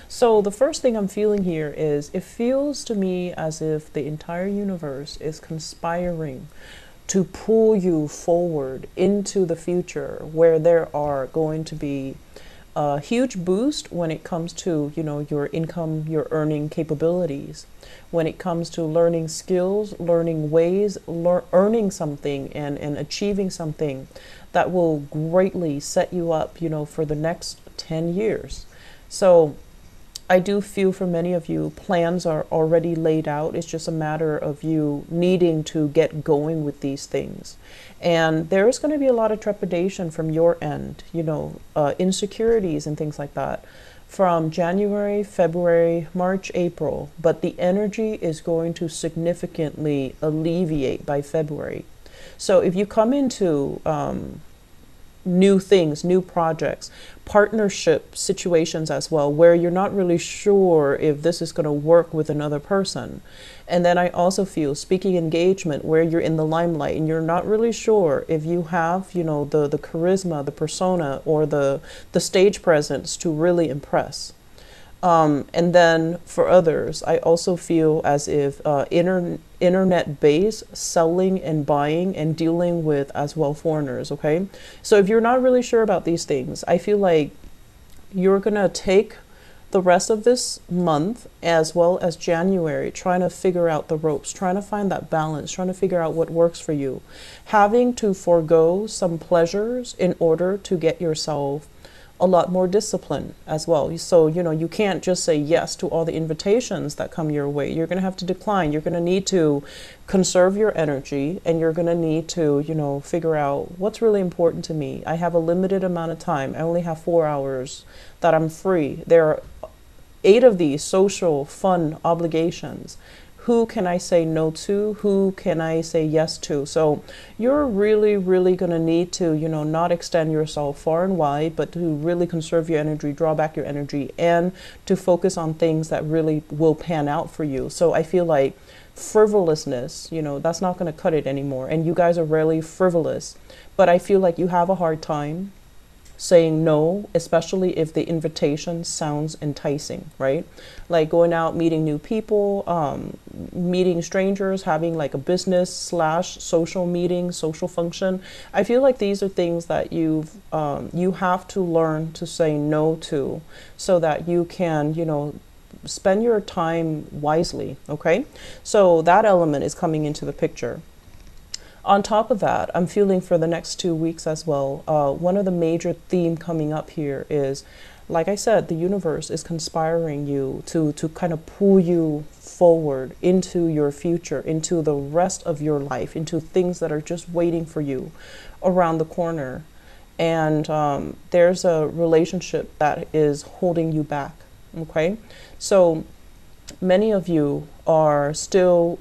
So the first thing I'm feeling here is it feels to me as if the entire universe is conspiring to pull you forward into the future where there are going to be a huge boost when it comes to, your income, your earning capabilities, when it comes to learning skills, learning ways, earning something and achieving something that will greatly set you up, for the next 10 years. So I do feel for many of you, plans are already laid out. It's just a matter of you needing to get going with these things. And there is going to be a lot of trepidation from your end, insecurities and things like that from January, February, March, April. But the energy is going to significantly alleviate by February. So if you come into new things, new projects, partnership situations as well, where you're not really sure if this is going to work with another person. And then I also feel speaking engagement where you're in the limelight and you're not really sure if you have, the charisma, the persona, or the stage presence to really impress. And then for others, I also feel as if internet-based selling and buying and dealing with as well foreigners, okay? So if you're not really sure about these things, I feel like you're going to take the rest of this month as well as January trying to figure out the ropes, trying to find that balance, trying to figure out what works for you, having to forego some pleasures in order to get yourself a lot more discipline as well. So, you can't just say yes to all the invitations that come your way. You're going to have to decline. You're going to need to conserve your energy, and you're going to need to, figure out what's really important to me. I have a limited amount of time. I only have 4 hours that I'm free. There are 8 of these social fun obligations. Who can I say no to? Who can I say yes to? So you're really, really going to need to, not extend yourself far and wide, but to really conserve your energy, draw back your energy, and to focus on things that really will pan out for you. So I feel like frivolousness, that's not going to cut it anymore. And you guys are rarely frivolous, but I feel like you have a hard time saying no, especially if the invitation sounds enticing, right? Like going out, meeting new people, meeting strangers, having like a business / social meeting, social function. I feel like these are things that you have to learn to say no to so that you can, spend your time wisely, okay? So that element is coming into the picture. On top of that, I'm feeling for the next 2 weeks as well, one of the major theme coming up here is, like I said, the universe is conspiring you to kind of pull you forward into your future, into the rest of your life, into things that are just waiting for you around the corner. And there's a relationship that is holding you back, okay? So many of you are still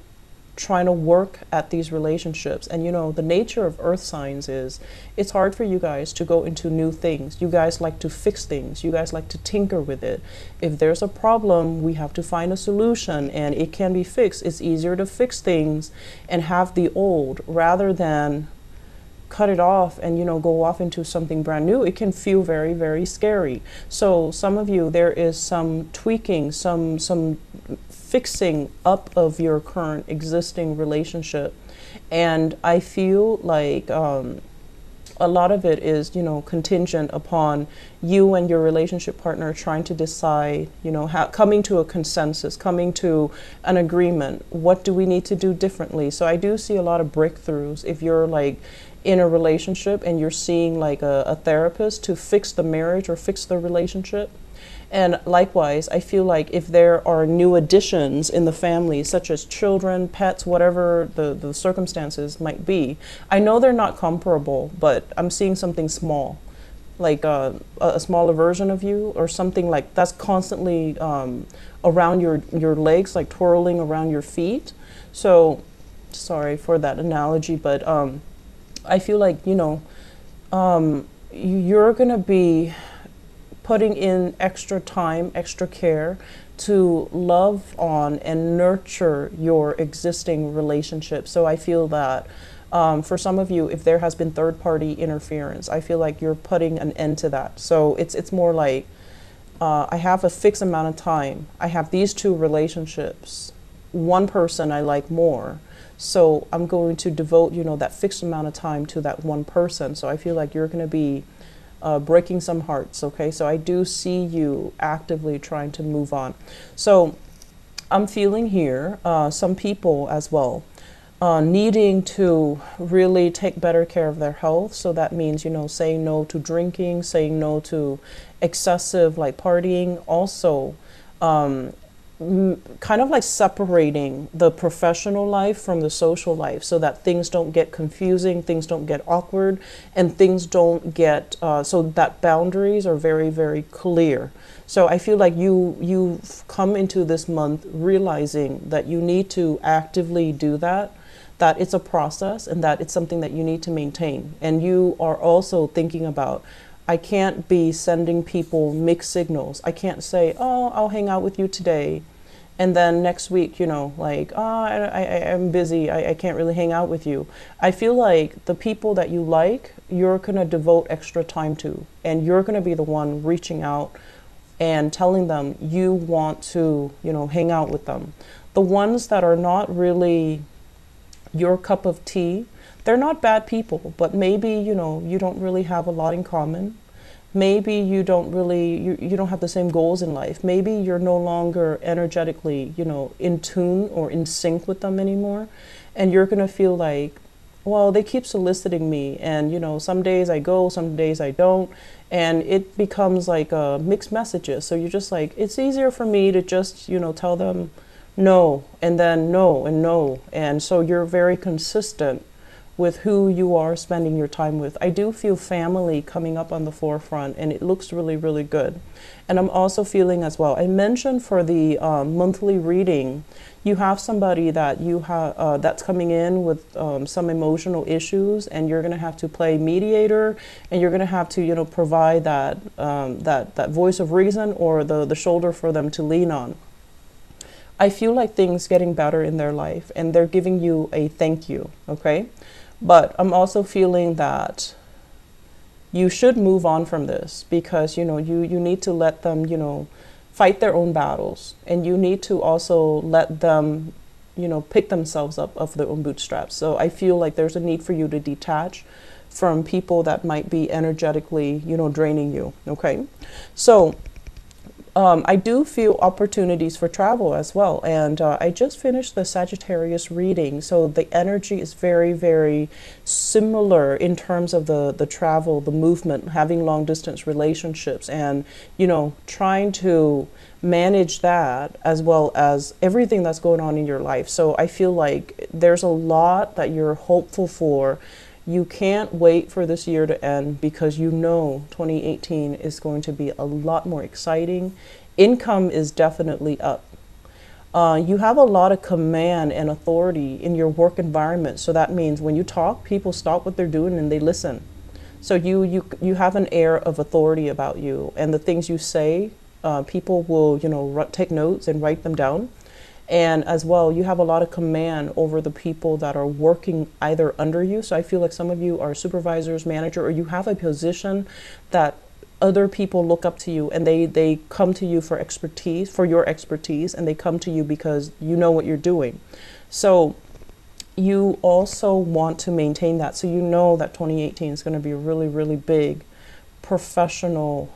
trying to work at these relationships. And the nature of earth signs is it's hard for you guys to go into new things. You guys like to fix things. You guys like to tinker with it. If there's a problem, we have to find a solution and it can be fixed. It's easier to fix things and have the old rather than cut it off and go off into something brand new. It can feel very, very scary. So some of you, there is some tweaking, some fixing up of your current existing relationship, and I feel like a lot of it is contingent upon you and your relationship partner trying to decide, coming to a consensus, coming to an agreement. What do we need to do differently? So I do see a lot of breakthroughs if you're like in a relationship and you're seeing like a therapist to fix the marriage or fix the relationship. And likewise, I feel like if there are new additions in the family, such as children, pets, whatever the circumstances might be, I know they're not comparable, but I'm seeing something small, like a smaller version of you or something like that's constantly around your legs, like twirling around your feet. So sorry for that analogy, but I feel like, you're going to be putting in extra time, extra care to love on and nurture your existing relationship. So I feel that for some of you, if there has been third-party interference, I feel like you're putting an end to that. So it's more like I have a fixed amount of time. I have these two relationships. One person I like more. So I'm going to devote, that fixed amount of time to that one person. So I feel like you're going to be breaking some hearts, okay? So I do see you actively trying to move on. So I'm feeling here some people as well needing to really take better care of their health. So that means, saying no to drinking, saying no to excessive like partying. Also, kind of like separating the professional life from the social life so that things don't get confusing, things don't get awkward, and things don't get, so that boundaries are very, very clear. So I feel like you've come into this month realizing that you need to actively do that it's a process and that it's something that you need to maintain. And you are also thinking about, I can't be sending people mixed signals. I can't say, oh, I'll hang out with you today, and then next week, like, oh, I'm busy. I can't really hang out with you. I feel like the people that you like, you're going to devote extra time to, and you're going to be the one reaching out and telling them you want to, hang out with them. The ones that are not really your cup of tea, they're not bad people, but maybe, you don't really have a lot in common. Maybe you don't really, you don't have the same goals in life. Maybe you're no longer energetically, in tune or in sync with them anymore. And you're going to feel like, well, they keep soliciting me. And, some days I go, some days I don't. And it becomes like mixed messages. So you're just like, it's easier for me to just, tell them no, and then no, and no. And so you're very consistent with who you are spending your time with. I do feel family coming up on the forefront, and it looks really, really good. And I'm also feeling as well, I mentioned for the monthly reading, you have somebody that you have that's coming in with some emotional issues, and you're going to have to play mediator, and you're going to have to, provide that that voice of reason or the shoulder for them to lean on. I feel like things getting better in their life, and they're giving you a thank you, okay? But I'm also feeling that you should move on from this because, you need to let them, fight their own battles. And you need to also let them, pick themselves up of their own bootstraps. So I feel like there's a need for you to detach from people that might be energetically, draining you, okay? So I do feel opportunities for travel as well. And I just finished the Sagittarius reading. So the energy is very, very similar in terms of the travel, the movement, having long distance relationships and, trying to manage that as well as everything that's going on in your life. So I feel like there's a lot that you're hopeful for. You can't wait for this year to end because 2018 is going to be a lot more exciting. Income is definitely up. You have a lot of command and authority in your work environment. So that means when you talk, people stop what they're doing and they listen. So you have an air of authority about you, and the things you say, people will, take notes and write them down. And as well, you have a lot of command over the people that are working either under you. So I feel like some of you are supervisors, manager, or you have a position that other people look up to you, and they come to you for expertise, for your expertise, and they come to you because you know what you're doing. So you also want to maintain that. So you know that 2018 is going to be a really, really big professional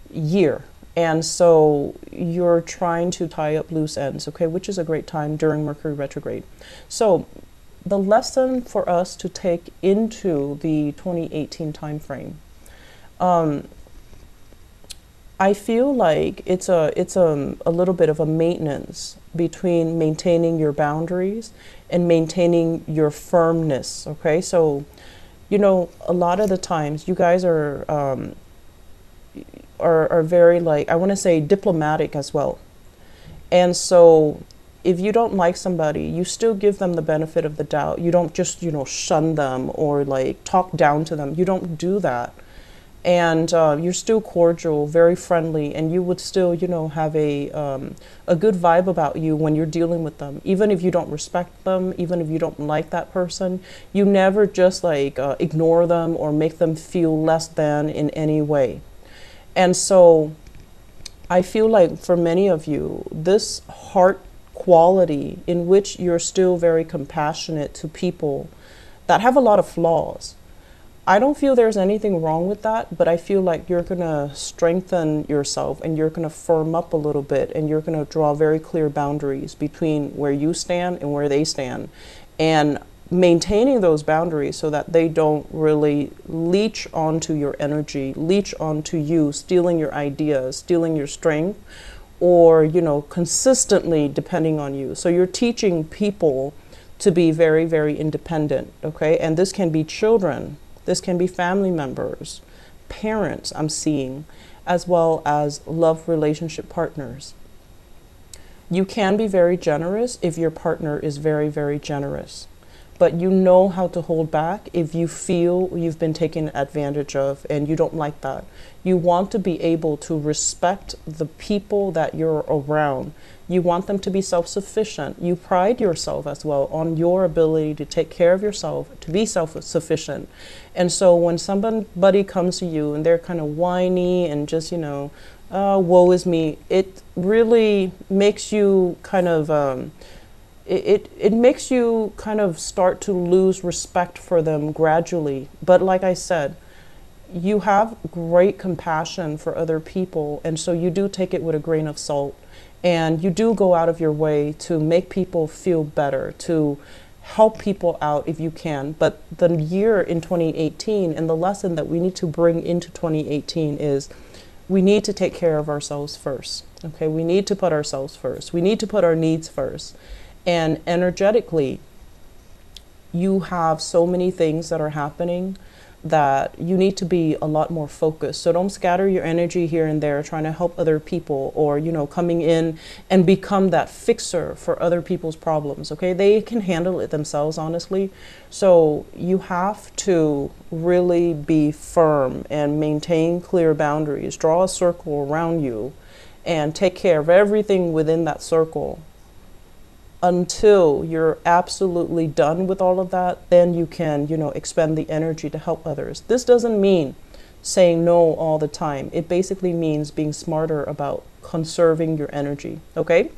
year. And so you're trying to tie up loose ends, okay, which is a great time during Mercury retrograde. So the lesson for us to take into the 2018 time frame, I feel like it's a little bit of a maintenance between maintaining your boundaries and maintaining your firmness, okay? So, a lot of the times you guys are very, like, I want to say diplomatic as well. And so if you don't like somebody, you still give them the benefit of the doubt. You don't just, shun them or like talk down to them. You don't do that. And you're still cordial, very friendly, and you would still, have a good vibe about you when you're dealing with them. Even if you don't respect them, even if you don't like that person, you never just like ignore them or make them feel less than in any way. And so I feel like for many of you, this heart quality in which you're still very compassionate to people that have a lot of flaws, I don't feel there's anything wrong with that, but I feel like you're going to strengthen yourself and you're going to firm up a little bit, and you're going to draw very clear boundaries between where you stand and where they stand, and maintaining those boundaries so that they don't really leech onto your energy, leech onto you, stealing your ideas, stealing your strength, or, you know, consistently depending on you. So you're teaching people to be very, very independent, okay? And this can be children, this can be family members, parents, I'm seeing, as well as love relationship partners. You can be very generous if your partner is very, very generous, but you know how to hold back if you feel you've been taken advantage of and you don't like that. You want to be able to respect the people that you're around. You want them to be self-sufficient. You pride yourself as well on your ability to take care of yourself, to be self-sufficient. And so when somebody comes to you and they're kind of whiny and just, you know, woe is me, it really makes you kind of, it makes you kind of start to lose respect for them gradually. But like I said, you have great compassion for other people, and so you do take it with a grain of salt, and you do go out of your way to make people feel better, to help people out if you can. But the year in 2018 and the lesson that we need to bring into 2018 is we need to take care of ourselves first. Okay, we need to put ourselves first. We need to put our needs first. And energetically, you have so many things that are happening that you need to be a lot more focused. So don't scatter your energy here and there trying to help other people, or, you know, coming in and become that fixer for other people's problems. Okay, they can handle it themselves, honestly. So you have to really be firm and maintain clear boundaries, draw a circle around you, and take care of everything within that circle until you're absolutely done with all of that. Then you can, you know, expend the energy to help others. This doesn't mean saying no all the time. It basically means being smarter about conserving your energy, okay?